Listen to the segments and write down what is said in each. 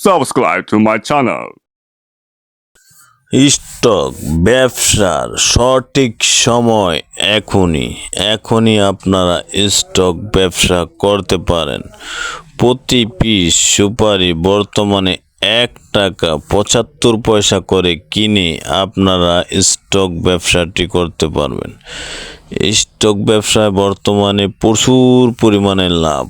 subscribe to my channel. Stock ব্যবসার সঠিক সময় এখনই আপনারা স্টক ব্যবসা করতে পারেন। প্রতি পিস সুপারি বর্তমানে 1 টাকা 75 পয়সা করে কিনে আপনারা স্টক ব্যবসাটি করতে পারবেন। স্টক ব্যবসায় বর্তমানে প্রচুর পরিমাণে লাভ।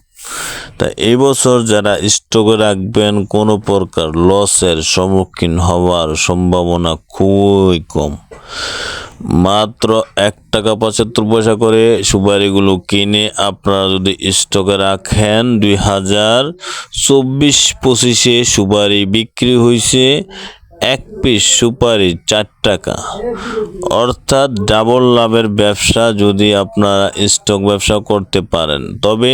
তাই এই বছর যারা স্টকে রাখবেন কোনো প্রকার লসের সম্মুখীন হওয়ার সম্ভাবনা খুবই কম। মাত্র 1 টাকা 75 পয়সা করে সুপারিগুলো কিনে আপনারা যদি স্টকে রাখেন, 2024-25-এ সুপারি বিক্রি হয়েছে 1 পিস সুপারি 4 টাকা, অর্থাৎ ডাবল লাভের ব্যবসা যদি আপনারা স্টক ব্যবসা করতে পারেন। তবে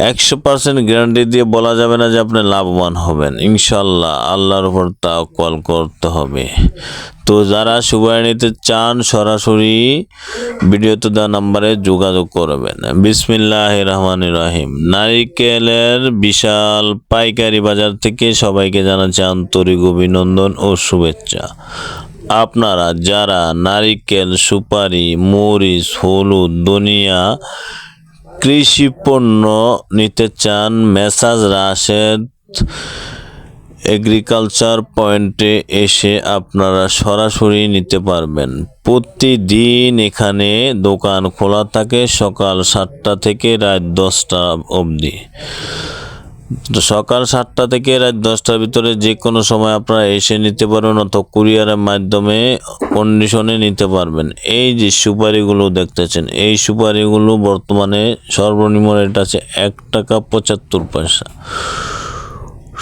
100% গ্যারান্টি দিয়ে বলা যাবে না যে আপনি লাভবান হবেন। ইনশাল্লাহ আল্লাহর উপর তাওয়াক্কুল করতে হবে। তো যারা সুপারি নিতে চান সরাসরি ভিডিওতে দেওয়া নাম্বারে যোগাযোগ করবেন। বিসমিল্লাহির রহমানির রহিম। নারিকেলের বিশাল পাইকারি বাজার থেকে সবাইকে জানাচ্ছি আন্তরিক অভিনন্দন ও শুভেচ্ছা। আপনারা যারা নারিকেল, সুপারি, মরিচ, হলুদ, ধনিয়া কৃষি পণ্য নিতে চান, মেসাজ রাশেদ এগ্রিকালচার পয়েন্টে এসে আপনারা সরাসরি নিতে পারবেন। প্রতিদিন এখানে দোকান খোলা থাকে সকাল 7টা থেকে রাত 10টা অবধি। সকাল 7টা থেকে রাত 10টার ভিতরে যে কোনো সময় আপনারা এসে নিতে পারবেন, অথবা কুরিয়ারের মাধ্যমে কন্ডিশনে নিতে পারবেন। এই যে সুপারিগুলো দেখতেছেন, এই সুপারিগুলো বর্তমানে সর্বনিম্ন রেট আছে 1 টাকা 75 পয়সা,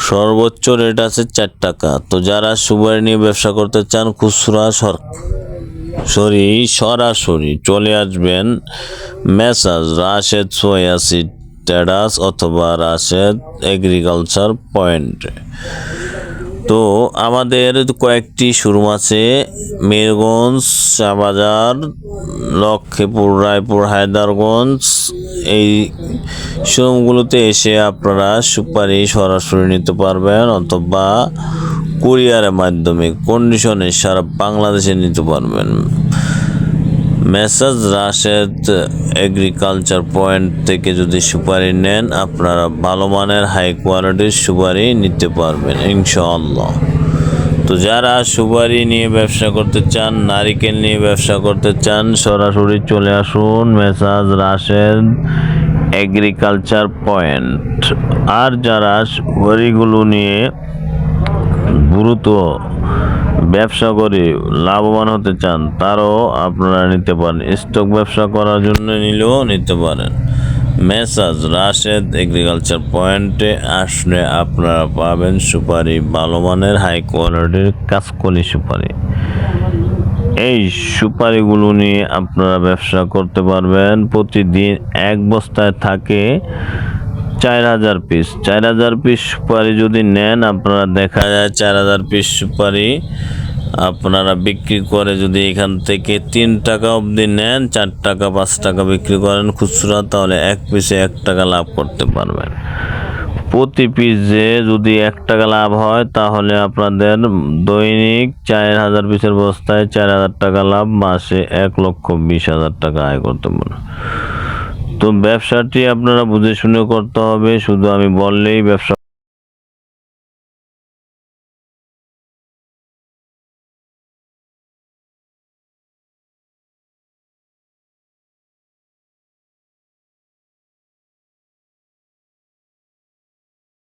সর্বোচ্চ রেট আছে 4 টাকা। তো যারা সুপারি নিয়ে ব্যবসা করতে চান খুচরা সরাসরি চলে আসবেন মেসাজ রাশেদ সোয়া সিড ট্রেডার্স অথবা রাশেদ এগ্রিকালচার পয়েন্টে। তো আমাদের কয়েকটি শোরুম আছে মেরগঞ্জ, শাহবাজার, লক্ষ্মীপুর, রায়পুর, হায়দারগঞ্জ। এই শোরুমগুলোতে এসে আপনারা সুপারি সরাসরি নিতে পারবেন, অথবা কুরিয়ারের মাধ্যমে কন্ডিশনে সারা বাংলাদেশে নিতে পারবেন। মেসাজ রাশেদ এগ্রিকালচার পয়েন্ট থেকে যদি সুপারি নেন, আপনারা ভালো মানের হাই কোয়ালিটির সুপারি নিতে পারবেন ইনশাআল্লাহ। তো যারা সুপারি নিয়ে ব্যবসা করতে চান, নারিকেল নিয়ে ব্যবসা করতে চান, সরাসরি চলে আসুন মেসাজ রাশেদ এগ্রিকালচার পয়েন্ট। আর যারা সুপারিগুলো নিয়ে দ্রুত ব্যবসা করে লাভবান হতে চান, তারও আপনারা নিতে পারেন। স্টক ব্যবসা করার জন্য নিলেও নিতে পারেন। মেসাজ রাশেদ এগ্রিকালচার পয়েন্টে আসলে আপনারা পাবেন সুপারি ভালো মানের হাই কোয়ালিটির কাঁচকলি সুপারি। এই সুপারিগুলো নিয়ে আপনারা ব্যবসা করতে পারবেন। প্রতিদিন 1 বস্তায় থাকে 4000 পিস। 4000 পিস সুপারি যদি নেন, আপনারা দেখা যায় 4000 পিস সুপারি আপনারা বিক্রি করে যদি এখান থেকে 3 টাকা অবধি নেন, 4 টাকা 5 টাকা বিক্রি করেন খুচরা, তাহলে 1 পিসে 1 টাকা লাভ করতে পারবেন। প্রতি পিসে যদি 1 টাকা লাভ হয়, তাহলে আপনাদের দৈনিক 4000 পিসের বস্তায় 4000 টাকা লাভ, মাসে 1,20,000 টাকা আয় করতে পারবেন। তো ব্যবসাটি আপনারা বুঝে শুনে করতে হবে, শুধু আমি বললেই ব্যবসা